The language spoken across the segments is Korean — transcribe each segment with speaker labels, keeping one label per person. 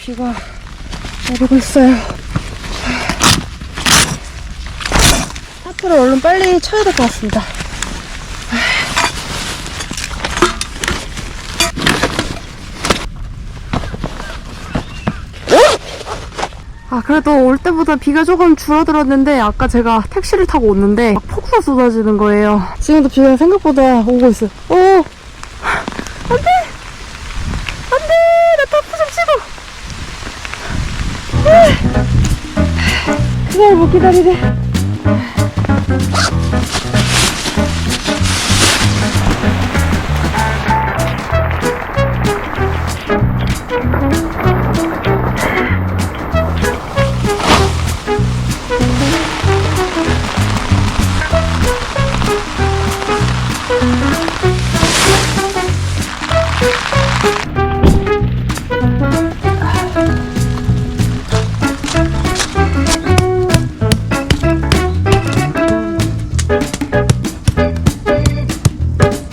Speaker 1: 비가 내리고 있어요. 타프를 얼른 빨리 쳐야 될 것 같습니다. 그래도 올 때보다 비가 조금 줄어들었는데 아까 제가 택시를 타고 왔는데 폭우가 쏟아지는 거예요. 지금도 비가 생각보다 오고 있어요. 안돼! 안돼! 나 타프 좀 치고! 그걸 못 기다리네.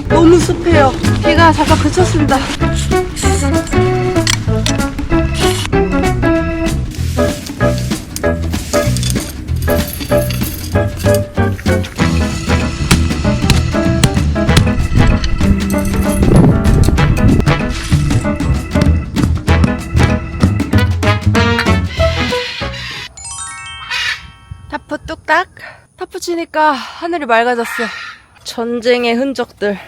Speaker 1: 너무 습해요. 비가 잠깐 그쳤습니다. 타프 뚝딱. 타프 치니까 하늘이 맑아졌어요. 전쟁의 흔적들.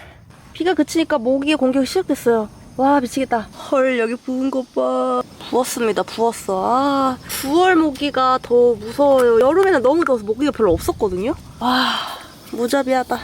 Speaker 1: 비가 그치니까 모기의 공격이 시작됐어요. 와 미치겠다. 헐 여기 부은 것 봐. 부었습니다. 부었어. 9월 모기가 더 무서워요. 여름에는 너무 더워서 모기가 별로 없었거든요. 와 무자비하다.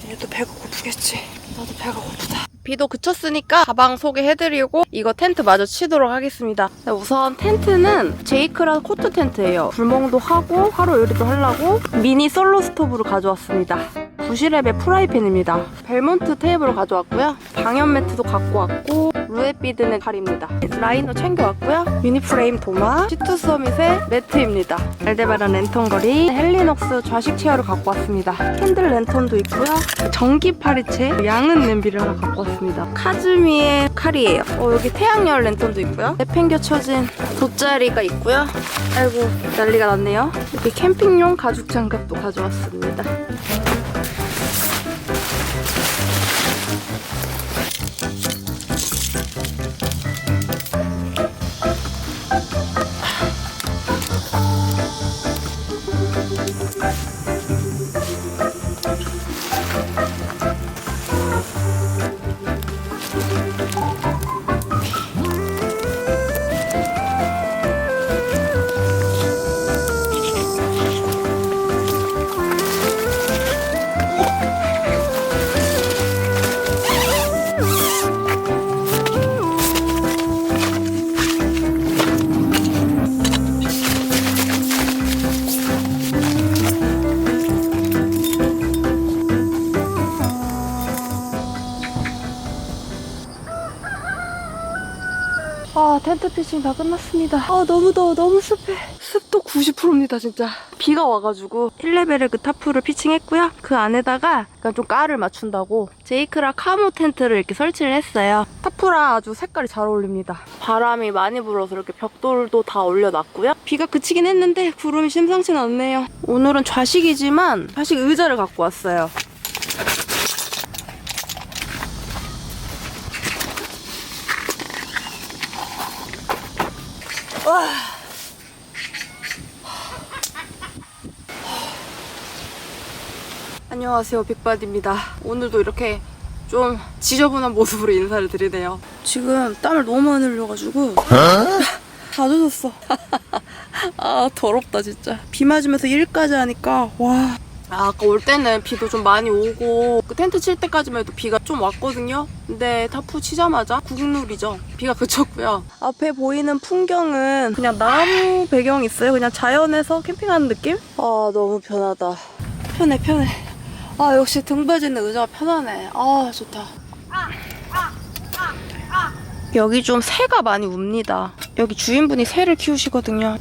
Speaker 1: 얘도 배가 고프겠지. 나도 배가 고프다. 비도 그쳤으니까 가방 소개해드리고 이거 텐트 마저 치도록 하겠습니다. 우선 텐트는 제이크라 코트 텐트예요. 불멍도 하고 화로 요리도 하려고 미니 솔로 스토브를 가져왔습니다. 부시랩의 프라이팬입니다. 벨몬트 테이블을 가져왔고요. 방염 매트도 갖고 왔고 루에비드는 칼입니다. 라이너 챙겨왔고요. 유니프레임 도마, 시트 서밋의 매트입니다. 알데바란 랜턴 거리, 헬리녹스 좌식 체어를 갖고 왔습니다. 캔들 랜턴도 있고요. 전기 파리채, 양은 냄비를 하나 갖고 왔습니다. 카즈미의 칼이에요. 여기 태양열 랜턴도 있고요. 내팽겨쳐진 돗자리가 있고요. 아이고 난리가 났네요. 이렇게 캠핑용 가죽 장갑도 가져왔습니다. 텐트 피칭 다 끝났습니다. 너무 더워. 너무 습해. 습도 90%입니다 진짜. 비가 와가지고 1레벨의 그 타프를 피칭했고요. 그 안에다가 약간 좀 깔을 맞춘다고 제이크라 카모 텐트를 이렇게 설치를 했어요. 타프랑 아주 색깔이 잘 어울립니다. 바람이 많이 불어서 이렇게 벽돌도 다 올려놨고요. 비가 그치긴 했는데 구름이 심상치는 않네요. 오늘은 좌식이지만 좌식 의자를 갖고 왔어요. 와. 안녕하세요 빅바디입니다. 오늘도 이렇게 좀 지저분한 모습으로 인사를 드리네요. 지금 땀을 너무 많이 흘려가지고 다 젖었어. 더럽다 진짜. 비 맞으면서 일까지 하니까 와. 아까 올 때는 비도 좀 많이 오고 그 텐트 칠 때까지만 해도 비가 좀 왔거든요. 근데 타프 치자마자 국룰이죠. 비가 그쳤고요. 앞에 보이는 풍경은 그냥 나무 배경이 있어요. 그냥 자연에서 캠핑하는 느낌? 너무 편하다. 편해. 역시 등 빠지는 의자가 편하네. 좋다. 여기 좀 새가 많이 웁니다. 여기 주인분이 새를 키우시거든요.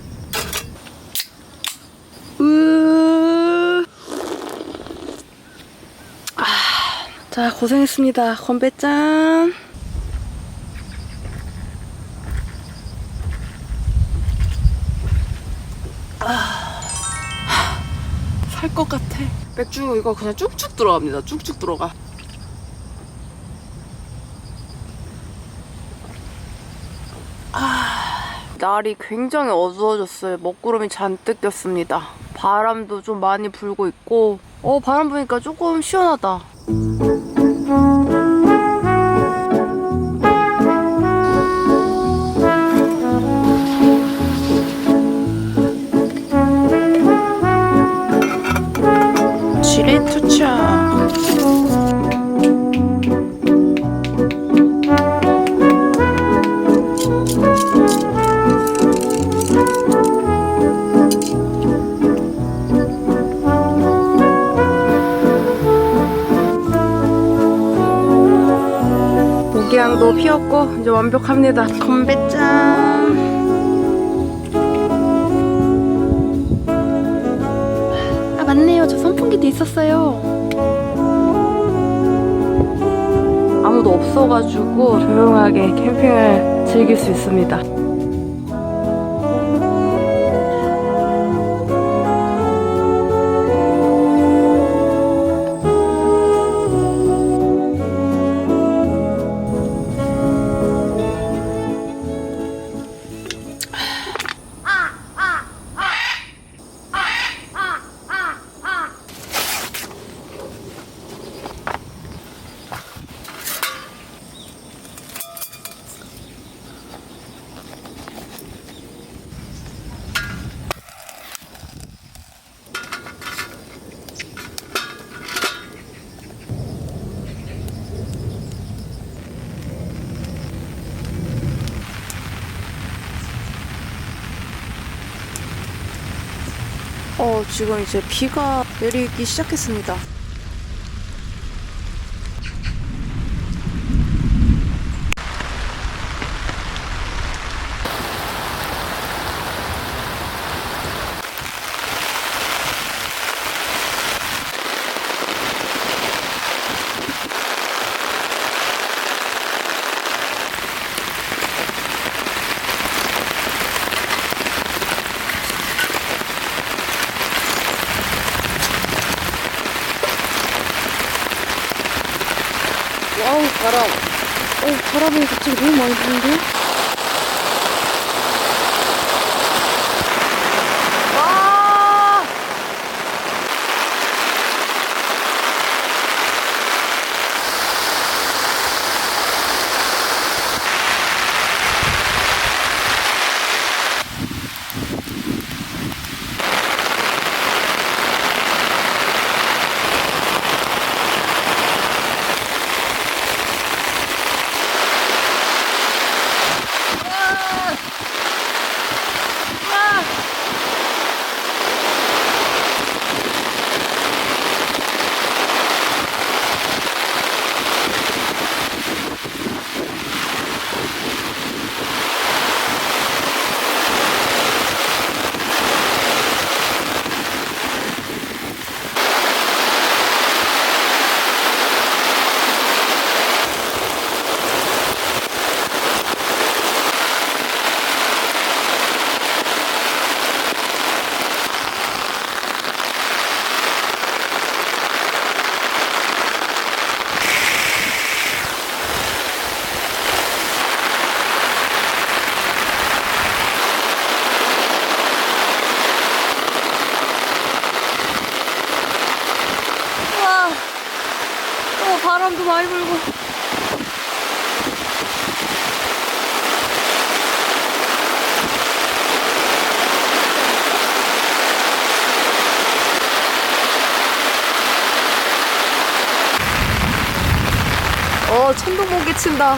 Speaker 1: 자, 고생했습니다. 건배 짠. 것 같아. 맥주 이거 그냥 쭉쭉 들어갑니다. 쭉쭉 들어가. 날이 굉장히 어두워졌어요. 먹구름이 잔뜩 꼈습니다. 바람도 좀 많이 불고 있고 바람 부니까 조금 시원하다. 지리 투차. 모기향도 피었고 이제 완벽합니다. 건배짠. 아 맞네요. 저 선풍기도 있었어요. 아무도 없어가지고 조용하게 캠핑을 즐길 수 있습니다. 지금 이제 비가 내리기 시작했습니다. 아우 바람. 바람이 갑자기 너무 많이 부는데? 와! 바람도 많이 불고. 천둥번개 친다.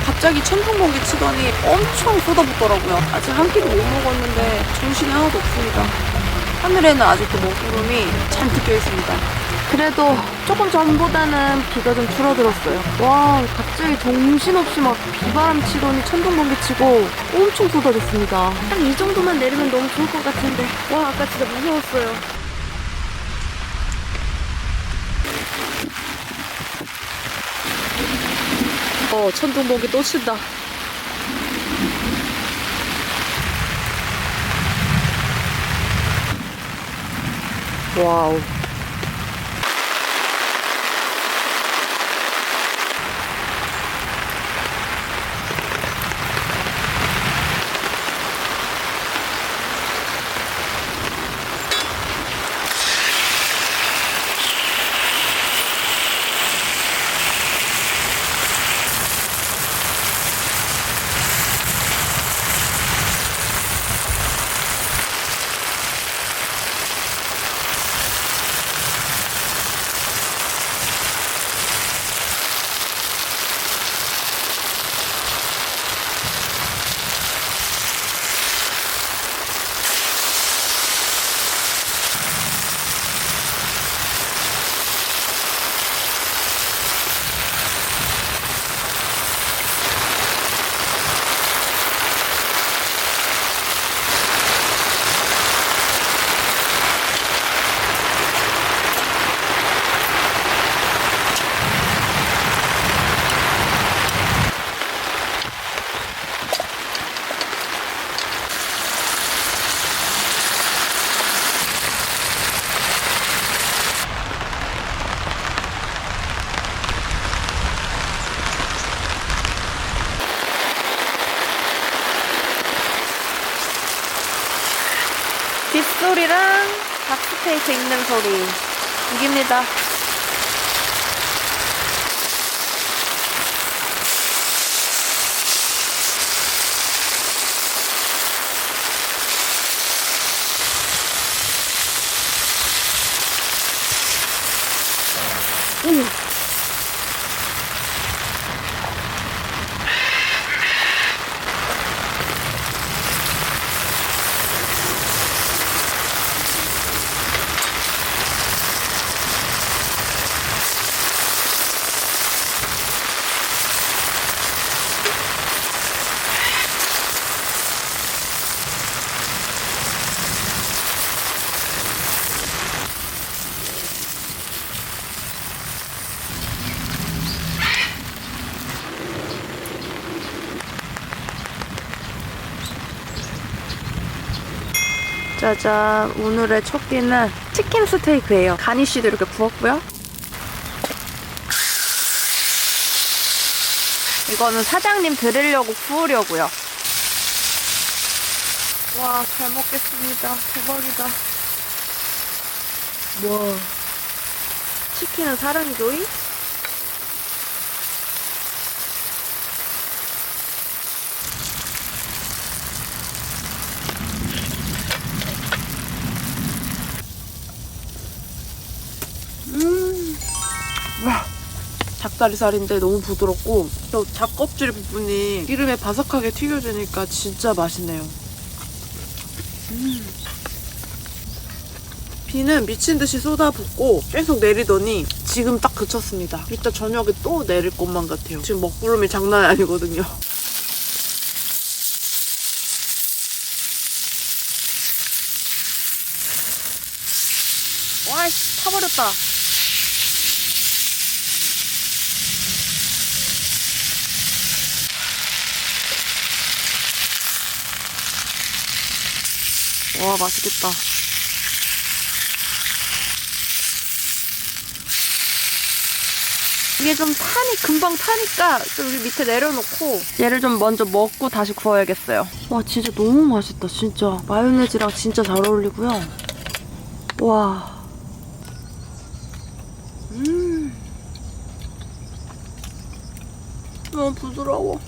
Speaker 1: 갑자기 천둥번개 치더니 엄청 쏟아붓더라고요. 아직 한 끼도 못 먹었는데 정신이 하나도 없습니다. 하늘에는 아직도 먹구름이 잔뜩 껴있습니다. 그래도 조금 전보다는 비가 좀 줄어들었어요. 와, 갑자기 정신없이 막 비바람 치더니 천둥번개 치고 엄청 쏟아졌습니다. 딱 이 정도만 내리면 너무 좋을 것 같은데. 와, 아까 진짜 무서웠어요. 천둥번개 또 친다. 와우. 빗소리랑 닥스테이프 읽는 소리 이깁니다. 짜잔, 오늘의 첫 끼는 치킨 스테이크예요. 가니쉬도 이렇게 구웠고요. 이거는 사장님 드리려고 구우려고요. 와, 잘 먹겠습니다. 대박이다. 와, 치킨은 사랑이죠이? 와, 닭다리살인데 너무 부드럽고 저 닭껍질 부분이 기름에 바삭하게 튀겨지니까 진짜 맛있네요. 비는 미친듯이 쏟아붓고 계속 내리더니 지금 딱 그쳤습니다. 이따 저녁에 또 내릴 것만 같아요. 지금 먹구름이 장난이 아니거든요. 와이씨, 타버렸다. 와, 맛있겠다. 이게 좀 금방 타니까 좀 여기 밑에 내려놓고 얘를 좀 먼저 먹고 다시 구워야겠어요. 와, 진짜 너무 맛있다. 진짜 마요네즈랑 진짜 잘 어울리고요. 와. 너무 부드러워.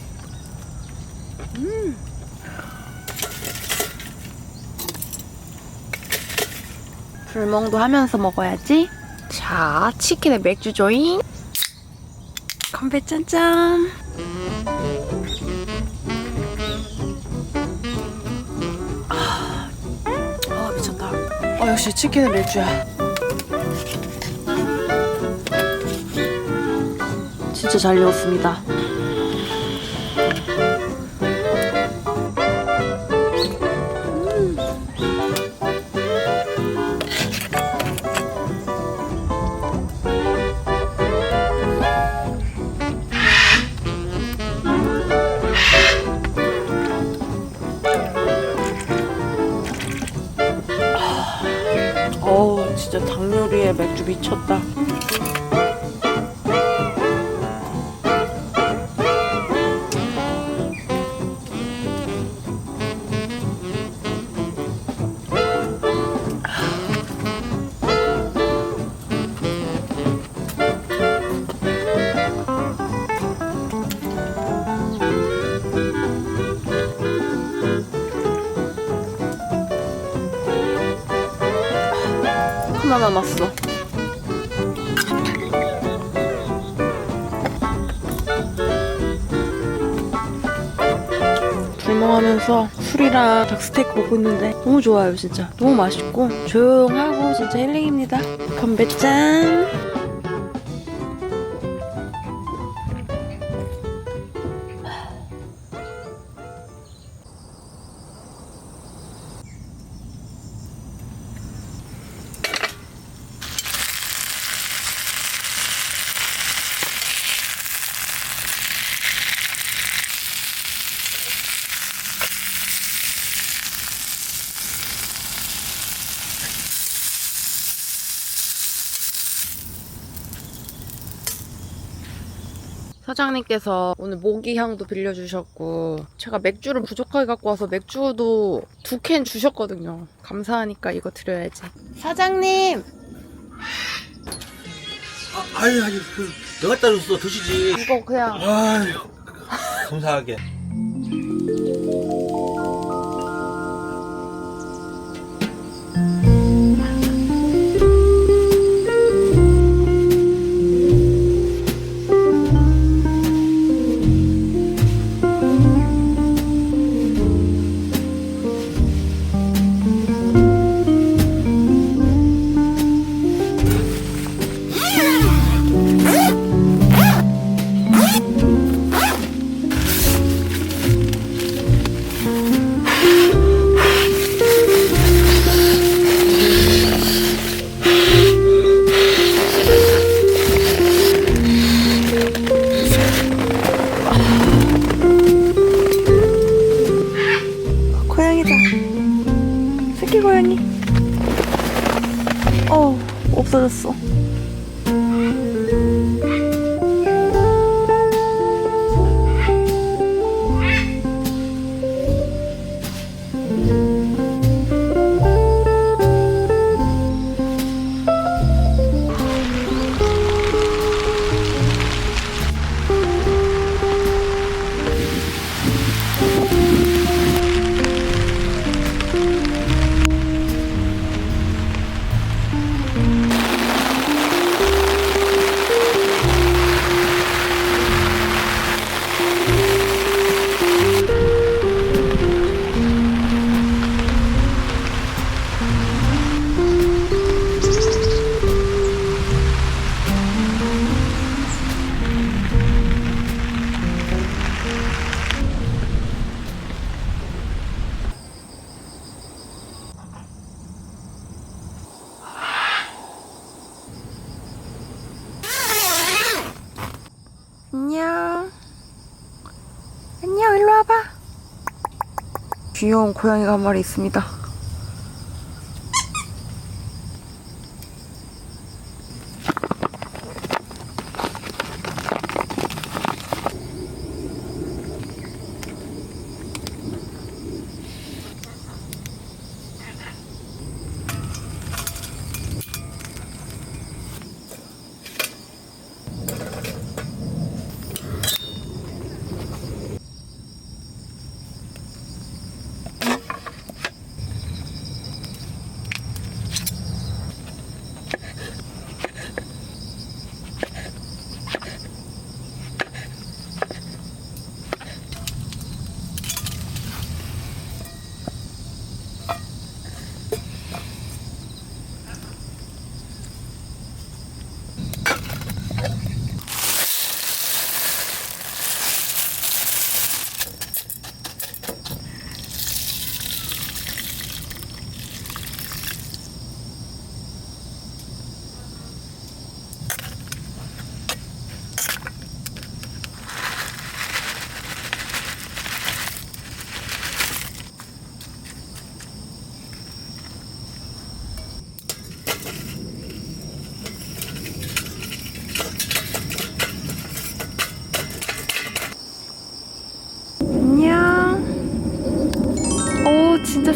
Speaker 1: 불멍도 하면서 먹어야지. 자, 치킨에 맥주 조잉. 건배 짠짠. 미쳤다. 역시 치킨은 맥주야. 진짜 잘 익었습니다. 진짜 닭 요리에 맥주 미쳤다. 하나 남았어. 불멍하면서 술이랑 닭스테이크 먹고 있는데 너무 좋아요. 진짜 너무 맛있고 조용하고 진짜 힐링입니다. 건배 짠. 사장님께서 오늘 모기향도 빌려주셨고 제가 맥주를 부족하게 갖고 와서 맥주도 2캔 주셨거든요. 감사하니까 이거 드려야지. 사장님!
Speaker 2: 아니 내가 따줬어. 드시지.
Speaker 1: 이거 그냥
Speaker 2: 아유 감사하게.
Speaker 1: 새끼 고양이. 없어졌어. 안녕. 안녕, 일로 와봐. 귀여운 고양이가 한 마리 있습니다.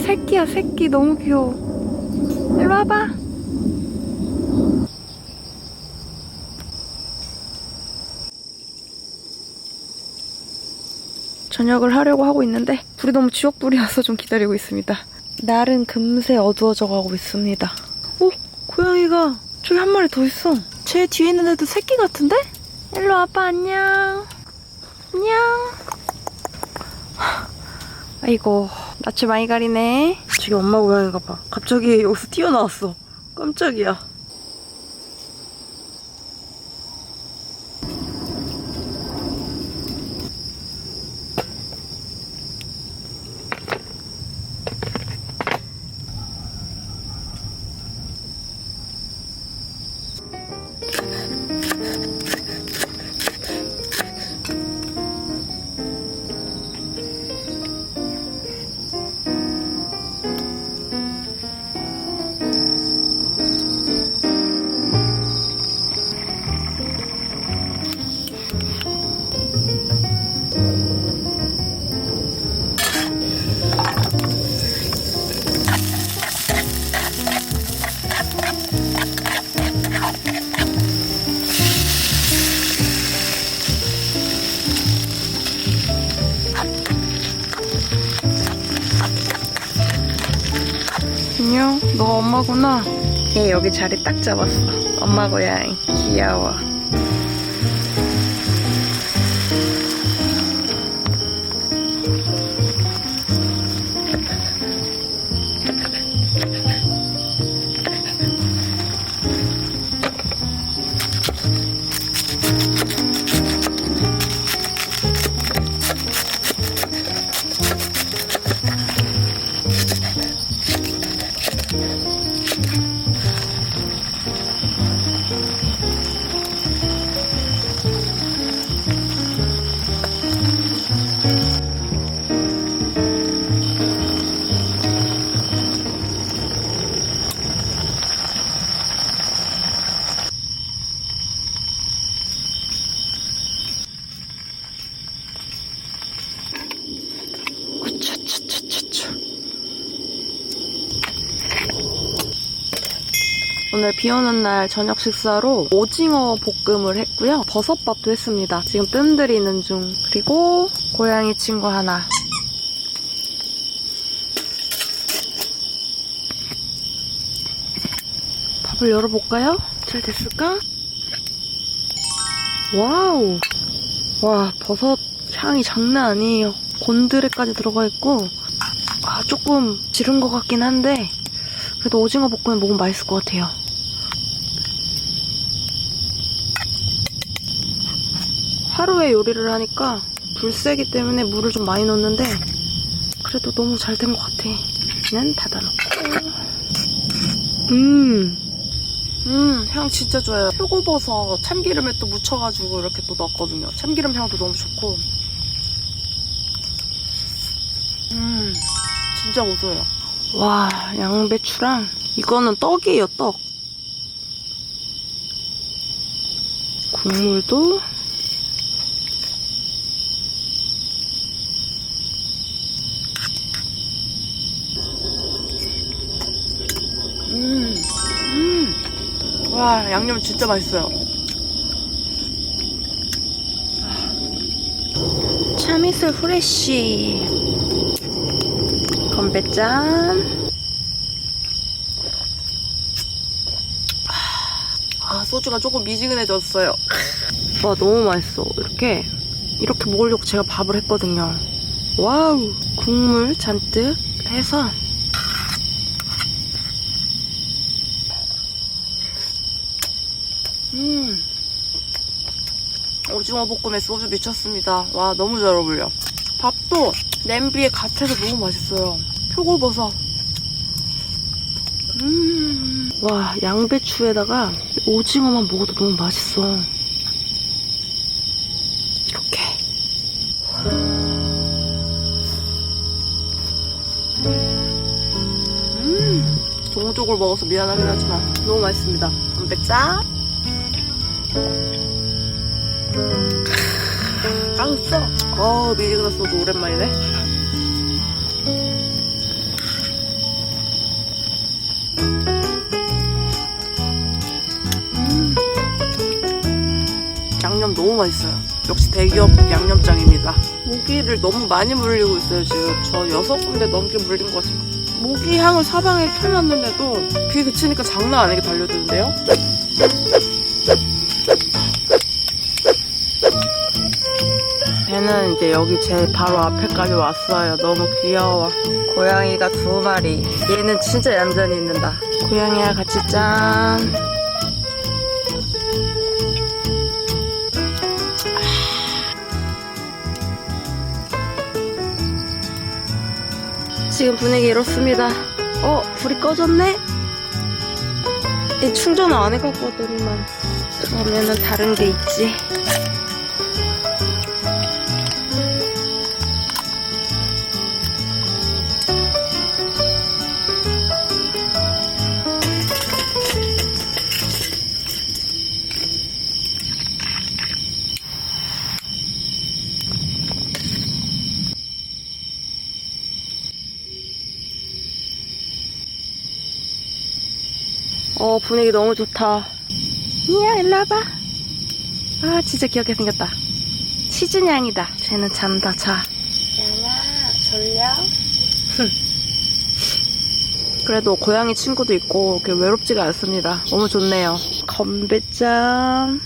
Speaker 1: 새끼야, 새끼. 너무 귀여워. 일로 와봐. 저녁을 하려고 하고 있는데 불이 너무 지옥불이라서 좀 기다리고 있습니다. 날은 금세 어두워져 가고 있습니다. 오! 고양이가 저기 한 마리 더 있어. 제 뒤에 있는 애도 새끼 같은데? 일로 와봐. 안녕. 안녕. 아이고, 낯을 많이 가리네. 저기 엄마 고양이가 봐. 갑자기 여기서 튀어나왔어. 깜짝이야. 안녕, 너 엄마구나. 얘 여기 자리 딱 잡았어. 엄마 고양이. 귀여워. 오늘 비오는 날 저녁 식사로 오징어 볶음을 했고요. 버섯밥도 했습니다. 지금 뜸들이는 중. 그리고 고양이 친구 하나. 밥을 열어볼까요? 잘 됐을까? 와우. 와, 버섯 향이 장난 아니에요. 곤드레까지 들어가 있고 조금 지른 것 같긴 한데 그래도 오징어 볶음에 먹으면 맛있을 것 같아요. 하루에 요리를 하니까 불 세기 때문에 물을 좀 많이 넣었는데 그래도 너무 잘 된 것 같아. 는 닫아놓고. 향 진짜 좋아요. 표고버섯 참기름에 또 묻혀가지고 이렇게 또 넣었거든요. 참기름 향도 너무 좋고. 진짜 고소해요. 와, 양배추랑 이거는 떡이에요, 떡. 국물도 와, 양념 진짜 맛있어요. 참이슬 후레쉬 건배짠. 소주가 조금 미지근해졌어요. 와, 너무 맛있어. 이렇게 먹으려고 제가 밥을 했거든요. 와우, 국물 잔뜩 해서 오징어 볶음에 소주 미쳤습니다. 와, 너무 잘 어울려. 밥도 냄비에 갓해서 너무 맛있어요. 표고버섯. 와, 양배추에다가 오징어만 먹어도 너무 맛있어. 이렇게. 종족을 먹어서 미안하긴 하지만 너무 맛있습니다. 건배짜. 깡써. 미지근한 소주 오랜만이네. 양념 너무 맛있어요. 역시 대기업 양념장입니다. 모기를 너무 많이 물리고 있어요. 지금 저 6군데 넘게 물린 거 지금. 모기 향을 사방에 켜놨는데도 비 그치니까 장난 아니게 달려드는데요. 배는 이제 여기 제 바로 앞에까지 왔어요. 너무 귀여워. 고양이가 2마리. 얘는 진짜 얌전히 있는다. 고양이랑 같이 짠. 지금 분위기 이렇습니다. 불이 꺼졌네? 충전을 안 해갔거든만. 그러면은 다른 게 있지. 분위기 너무 좋다. 이야, 일로 와봐. 아, 진짜 귀엽게 생겼다. 시즈냥이다. 쟤는 잔다, 자. 양아, 졸려? 그래도 고양이 친구도 있고, 그렇게 외롭지가 않습니다. 너무 좋네요. 건배짱.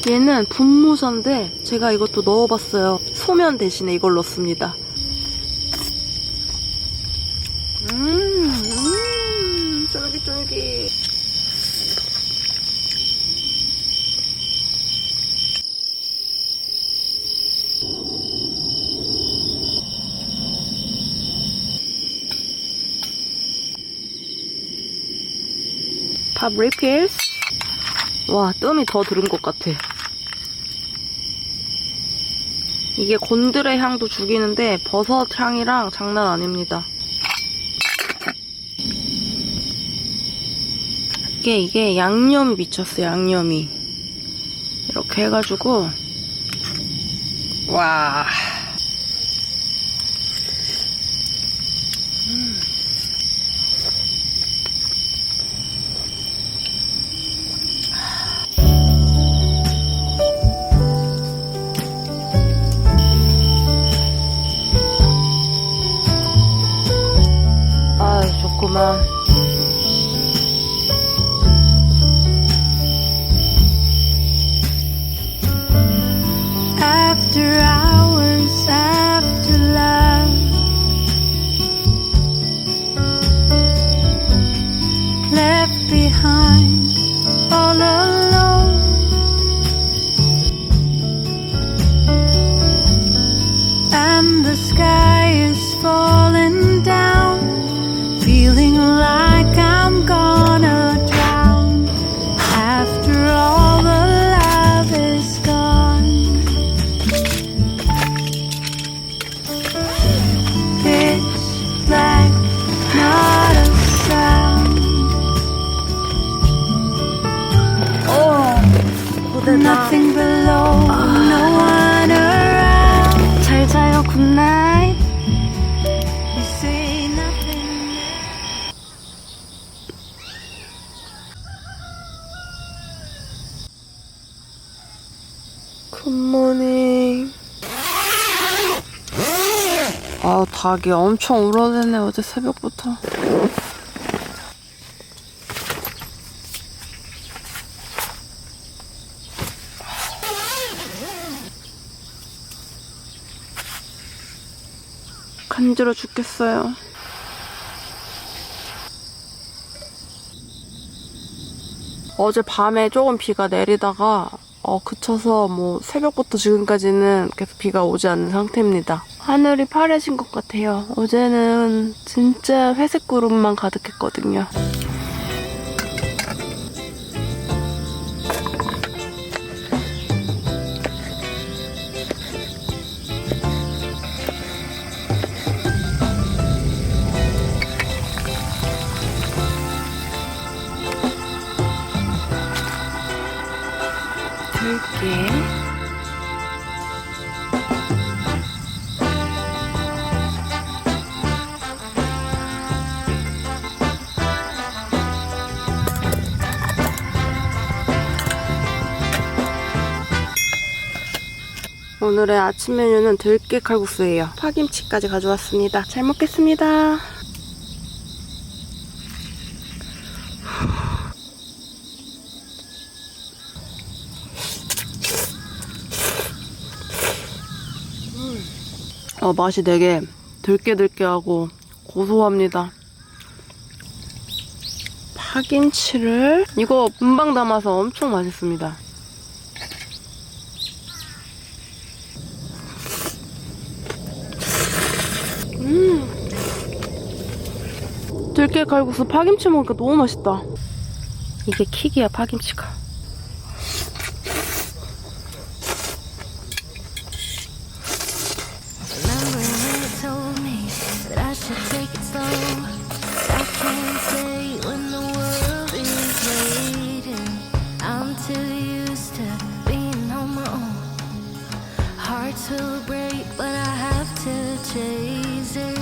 Speaker 1: 얘는 분무사인데 제가 이것도 넣어봤어요. 소면 대신에 이걸 넣습니다. 쫄깃쫄깃. 밥 리필스. 와, 뜸이 더 들은 것 같아. 이게 곤드레 향도 죽이는데 버섯 향이랑 장난 아닙니다. 이게 양념이 미쳤어요. 양념이 이렇게 해가지고 와. 좋구만.
Speaker 3: After hours, after love, left behind all alone. And the sky is falling down, feeling like I'm gonna drown. After all the love is gone, pitch black, not a sound. Nothing below, no one around.
Speaker 1: 잘 자요. 굿나잇.
Speaker 3: You say nothing.
Speaker 1: 굿모닝. 아, 닭이 엄청 울어대네. 어제 새벽부터. 간지러 죽겠어요. 어제 밤에 조금 비가 내리다가 그쳐서 뭐 새벽부터 지금까지는 계속 비가 오지 않는 상태입니다. 하늘이 파래진 것 같아요. 어제는 진짜 회색 구름만 가득했거든요. 들게. 오늘의 아침 메뉴는 들깨 칼국수예요. 파김치까지 가져왔습니다. 잘 먹겠습니다. 맛이 되게 들깨들깨하고 고소합니다. 파김치를 이거 금방 담아서 엄청 맛있습니다. 들깨 칼국수 파김치 먹으니까 너무 맛있다. 이게 킥이야, 파김치가.
Speaker 3: Remember when you told me that I should take it slow? I can't stay when the world is waiting. I'm too used to being on my own. Hearts will break, but I have to chase it.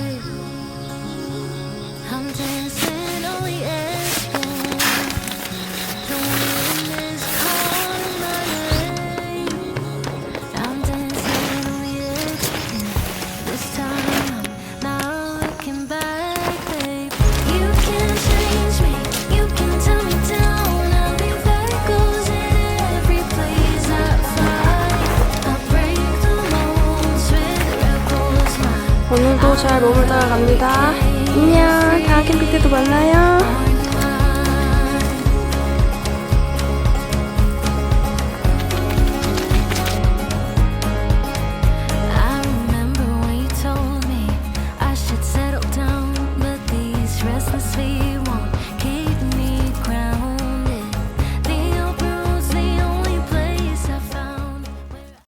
Speaker 3: I'm dancing on the edge again. The wind is calling my name. I'm dancing on the edge again. This time I'm not looking back, babe. You can change me, you can tell me down. I'll leave echoes in every place I fly. I'll break the molds with rebels mind.
Speaker 1: 오늘도 잘 머물다가 갑니다. 안녕. 다음 캠핑 때도 만나요.